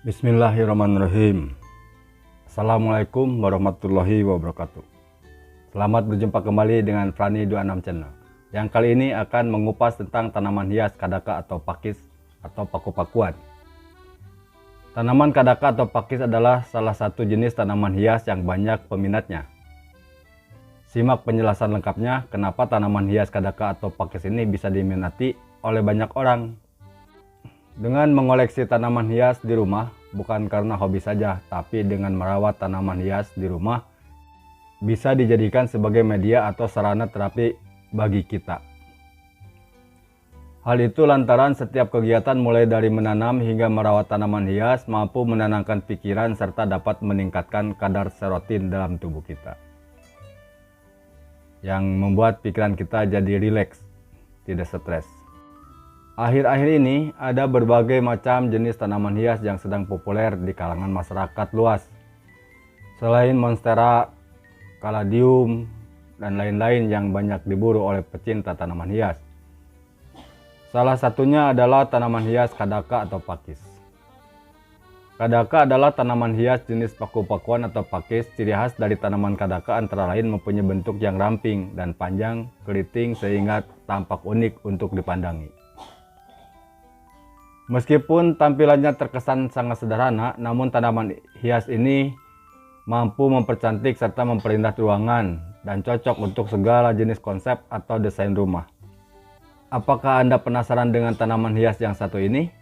Bismillahirrahmanirrahim. Assalamualaikum warahmatullahi wabarakatuh. Selamat berjumpa kembali dengan Prani 26 Channel. Yang kali ini akan mengupas tentang tanaman hias kadaka atau pakis atau paku-pakuan. Tanaman kadaka atau pakis adalah salah satu jenis tanaman hias yang banyak peminatnya. Simak penjelasan lengkapnya kenapa tanaman hias kadaka atau pakis ini bisa diminati oleh banyak orang. Dengan mengoleksi tanaman hias di rumah, bukan karena hobi saja, tapi dengan merawat tanaman hias di rumah, bisa dijadikan sebagai media atau sarana terapi bagi kita. Hal itu lantaran setiap kegiatan mulai dari menanam hingga merawat tanaman hias mampu menenangkan pikiran serta dapat meningkatkan kadar serotonin dalam tubuh kita. Yang membuat pikiran kita jadi rileks, tidak stres. Akhir-akhir ini ada berbagai macam jenis tanaman hias yang sedang populer di kalangan masyarakat luas. Selain monstera, caladium, dan lain-lain yang banyak diburu oleh pecinta tanaman hias. Salah satunya adalah tanaman hias kadaka atau pakis. Kadaka adalah tanaman hias jenis paku-pakuan atau pakis. Ciri khas dari tanaman kadaka antara lain mempunyai bentuk yang ramping dan panjang, keriting sehingga tampak unik untuk dipandangi. Meskipun tampilannya terkesan sangat sederhana, namun tanaman hias ini mampu mempercantik serta memperindah ruangan dan cocok untuk segala jenis konsep atau desain rumah. Apakah Anda penasaran dengan tanaman hias yang satu ini?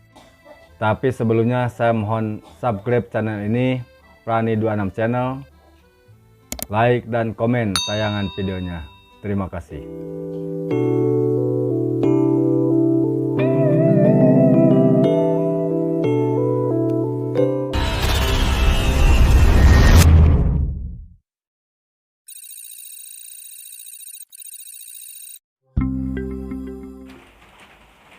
Tapi sebelumnya saya mohon subscribe channel ini, Prani 26 Channel, like dan komen tayangan videonya. Terima kasih.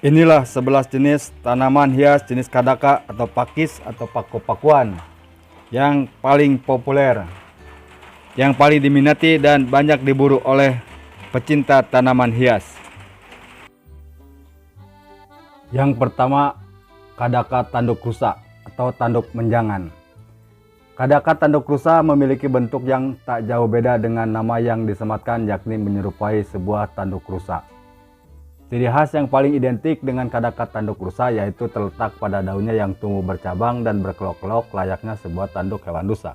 Inilah 11 jenis tanaman hias jenis kadaka atau pakis atau paku-pakuan yang paling populer, yang paling diminati dan banyak diburu oleh pecinta tanaman hias. Yang pertama, kadaka tanduk rusa atau tanduk menjangan. Kadaka tanduk rusa memiliki bentuk yang tak jauh beda dengan nama yang disematkan, yakni menyerupai sebuah tanduk rusa. Ciri khas yang paling identik dengan kadaka tanduk rusa yaitu terletak pada daunnya yang tumbuh bercabang dan berkelok-kelok layaknya sebuah tanduk hewan rusa.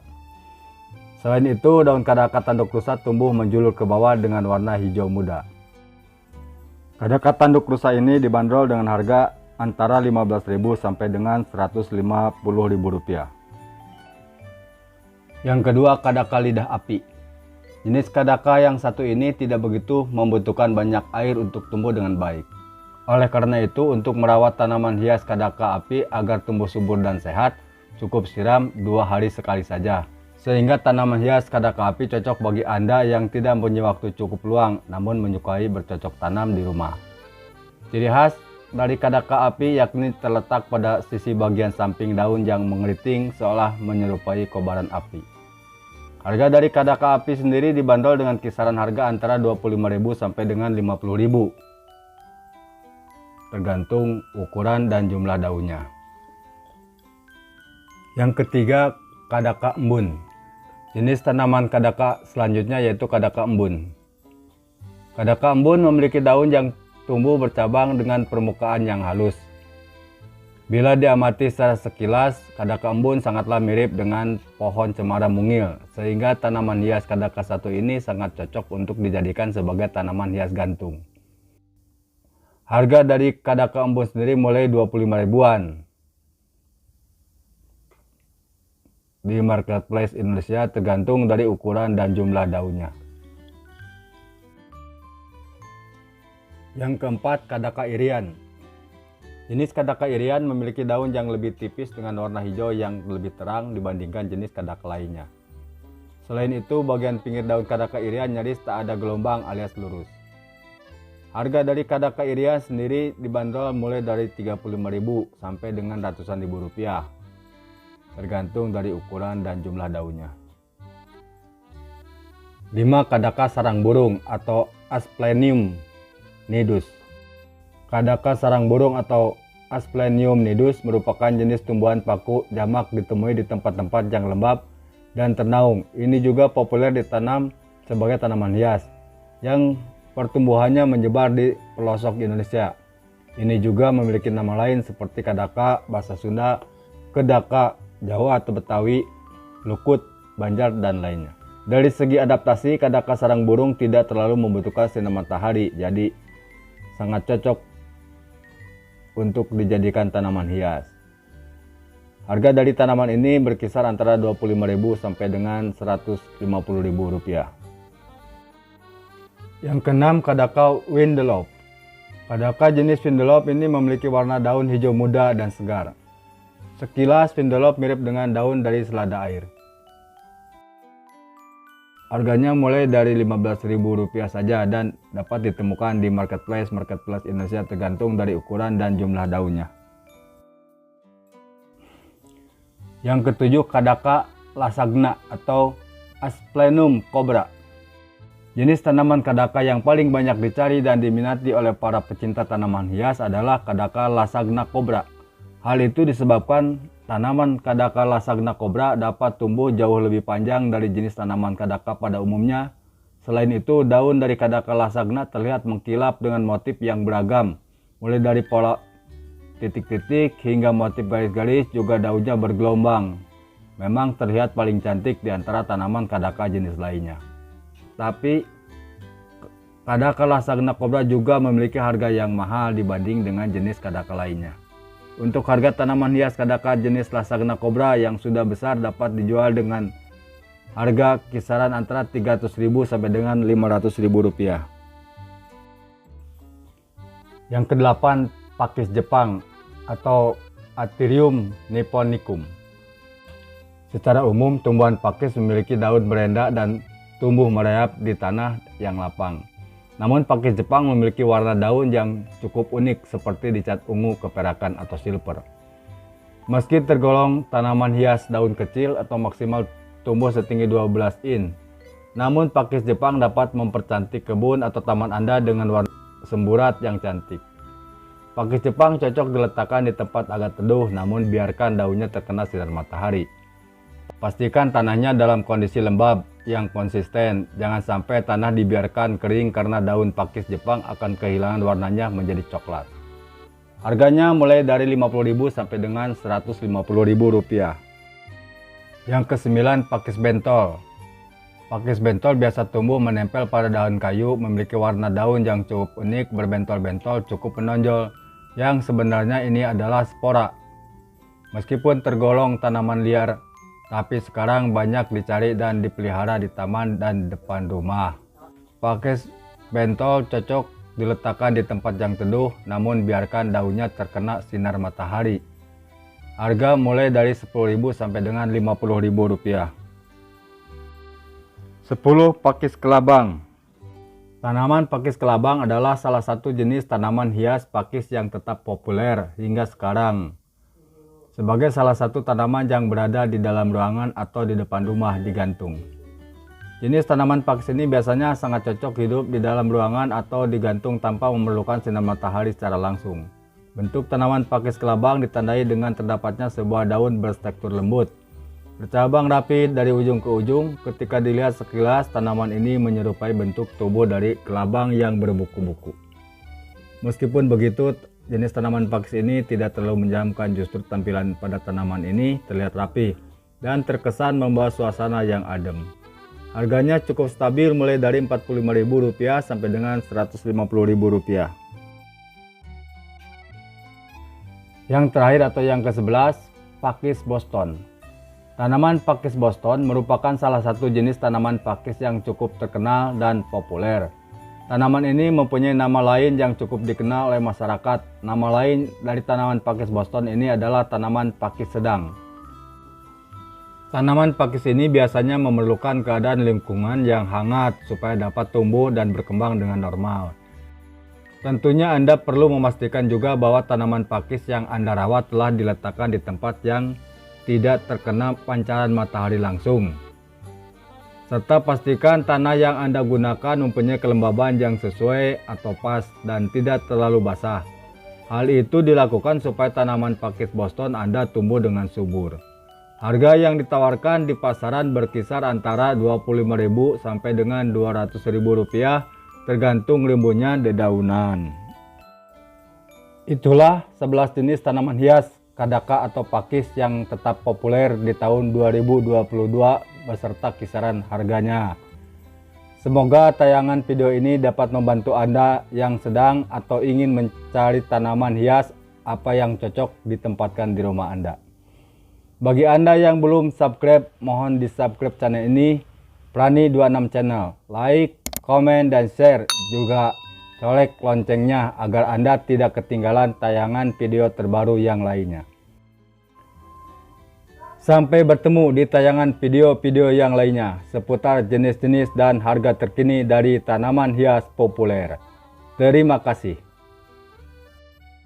Selain itu, daun kadaka tanduk rusa tumbuh menjulur ke bawah dengan warna hijau muda. Kadaka tanduk rusa ini dibanderol dengan harga antara Rp15.000 sampai dengan Rp150.000. Yang kedua, kadaka lidah api. Jenis kadaka yang satu ini tidak begitu membutuhkan banyak air untuk tumbuh dengan baik. Oleh karena itu, untuk merawat tanaman hias kadaka api agar tumbuh subur dan sehat, cukup siram 2 hari sekali saja. Sehingga tanaman hias kadaka api cocok bagi Anda yang tidak mempunyai waktu cukup luang namun menyukai bercocok tanam di rumah. Ciri khas dari kadaka api yakni terletak pada sisi bagian samping daun yang mengeriting seolah menyerupai kobaran api. Harga dari kadaka api sendiri dibanderol dengan kisaran harga antara Rp25.000 sampai dengan Rp50.000, tergantung ukuran dan jumlah daunnya. Yang ketiga, kadaka embun. Jenis tanaman kadaka selanjutnya yaitu kadaka embun. Kadaka embun memiliki daun yang tumbuh bercabang dengan permukaan yang halus. Bila diamati secara sekilas, kadaka embun sangatlah mirip dengan pohon cemara mungil, sehingga tanaman hias kadaka satu ini sangat cocok untuk dijadikan sebagai tanaman hias gantung. Harga dari kadaka embun sendiri mulai Rp25.000-an di marketplace Indonesia, tergantung dari ukuran dan jumlah daunnya. Yang keempat, kadaka irian. Jenis kadaka irian memiliki daun yang lebih tipis dengan warna hijau yang lebih terang dibandingkan jenis kadaka lainnya. Selain itu, bagian pinggir daun kadaka irian nyaris tak ada gelombang alias lurus. Harga dari kadaka irian sendiri dibanderol mulai dari Rp35.000 sampai dengan ratusan ribu rupiah, tergantung dari ukuran dan jumlah daunnya. 5. Kadaka sarang burung atau Asplenium nidus. Kadaka sarang burung atau Asplenium nidus merupakan jenis tumbuhan paku jamak ditemui di tempat-tempat yang lembab dan ternaung. Ini juga populer ditanam sebagai tanaman hias yang pertumbuhannya menyebar di pelosok Indonesia. Ini juga memiliki nama lain seperti kadaka, bahasa Sunda, kedaka, Jawa atau Betawi, lukut, Banjar, dan lainnya. Dari segi adaptasi, kadaka sarang burung tidak terlalu membutuhkan sinar matahari, jadi sangat cocok untuk dijadikan tanaman hias. Harga dari tanaman ini berkisar antara Rp25.000 sampai dengan Rp150.000. Yang keenam, kadaka Windelop. Kadaka jenis Windelop ini memiliki warna daun hijau muda dan segar. Sekilas Windelop mirip dengan daun dari selada air. Harganya mulai dari Rp15.000 saja dan dapat ditemukan di marketplace Indonesia tergantung dari ukuran dan jumlah daunnya. Yang ketujuh, kadaka lasagna atau Asplenium cobra. Jenis tanaman kadaka yang paling banyak dicari dan diminati oleh para pecinta tanaman hias adalah kadaka lasagna cobra. Hal itu disebabkan tanaman kadaka lasagna cobra dapat tumbuh jauh lebih panjang dari jenis tanaman kadaka pada umumnya. Selain itu, daun dari kadaka lasagna terlihat mengkilap dengan motif yang beragam. Mulai dari pola titik-titik hingga motif garis-garis, juga daunnya bergelombang. Memang terlihat paling cantik di antara tanaman kadaka jenis lainnya. Tapi kadaka lasagna cobra juga memiliki harga yang mahal dibanding dengan jenis kadaka lainnya. Untuk harga tanaman hias kadaka jenis lasagna cobra yang sudah besar dapat dijual dengan harga kisaran antara Rp300.000 sampai dengan Rp500.000. Yang kedelapan, pakis Jepang atau Atherium nipponicum. Secara umum, tumbuhan pakis memiliki daun berendak dan tumbuh merayap di tanah yang lapang. Namun pakis Jepang memiliki warna daun yang cukup unik seperti dicat ungu, keperakan, atau silver. Meski tergolong tanaman hias daun kecil atau maksimal tumbuh setinggi 12 in, namun pakis Jepang dapat mempercantik kebun atau taman Anda dengan warna semburat yang cantik. Pakis Jepang cocok diletakkan di tempat agak teduh, namun biarkan daunnya terkena sinar matahari. Pastikan tanahnya dalam kondisi lembab yang konsisten. Jangan sampai tanah dibiarkan kering karena daun pakis Jepang akan kehilangan warnanya menjadi coklat. Harganya mulai dari Rp50.000 sampai dengan Rp150.000. Yang kesembilan, pakis bentol. Pakis bentol biasa tumbuh menempel pada daun kayu, memiliki warna daun yang cukup unik, berbentol-bentol cukup menonjol, yang sebenarnya ini adalah spora. Meskipun tergolong tanaman liar, tapi sekarang banyak dicari dan dipelihara di taman dan depan rumah. Pakis bentol cocok diletakkan di tempat yang teduh, namun biarkan daunnya terkena sinar matahari. Harga mulai dari Rp10.000 sampai dengan Rp50.000. 10. Pakis kelabang. Tanaman pakis kelabang adalah salah satu jenis tanaman hias pakis yang tetap populer hingga sekarang. Sebagai salah satu tanaman yang berada di dalam ruangan atau di depan rumah digantung. Jenis tanaman pakis ini biasanya sangat cocok hidup di dalam ruangan atau digantung tanpa memerlukan sinar matahari secara langsung. Bentuk tanaman pakis kelabang ditandai dengan terdapatnya sebuah daun bertekstur lembut, bercabang rapi dari ujung ke ujung. Ketika dilihat sekilas, tanaman ini menyerupai bentuk tubuh dari kelabang yang berbuku-buku. Meskipun begitu, jenis tanaman pakis ini tidak terlalu menyeramkan, justru tampilan pada tanaman ini terlihat rapi dan terkesan membawa suasana yang adem. Harganya cukup stabil mulai dari Rp45.000 sampai dengan Rp150.000. Yang terakhir atau yang ke-11, pakis Boston. Tanaman pakis Boston merupakan salah satu jenis tanaman pakis yang cukup terkenal dan populer. Tanaman ini mempunyai nama lain yang cukup dikenal oleh masyarakat. Nama lain dari tanaman pakis Boston ini adalah tanaman pakis sedang. Tanaman pakis ini biasanya memerlukan keadaan lingkungan yang hangat supaya dapat tumbuh dan berkembang dengan normal. Tentunya Anda perlu memastikan juga bahwa tanaman pakis yang Anda rawat telah diletakkan di tempat yang tidak terkena pancaran matahari langsung. Serta pastikan tanah yang Anda gunakan mempunyai kelembaban yang sesuai atau pas dan tidak terlalu basah. Hal itu dilakukan supaya tanaman pakis Boston Anda tumbuh dengan subur. Harga yang ditawarkan di pasaran berkisar antara Rp25.000 sampai dengan Rp200.000 tergantung rimbunnya dedaunan. Itulah 11 jenis tanaman hias kadaka atau pakis yang tetap populer di tahun 2022 beserta kisaran harganya. Semoga tayangan video ini dapat membantu Anda yang sedang atau ingin mencari tanaman hias apa yang cocok ditempatkan di rumah Anda. Bagi Anda yang belum subscribe, mohon di subscribe channel ini, Prani26 Channel. Like, komen, dan share. Juga colek loncengnya agar Anda tidak ketinggalan tayangan video terbaru yang lainnya. Sampai bertemu di tayangan video-video yang lainnya seputar jenis-jenis dan harga terkini dari tanaman hias populer. Terima kasih.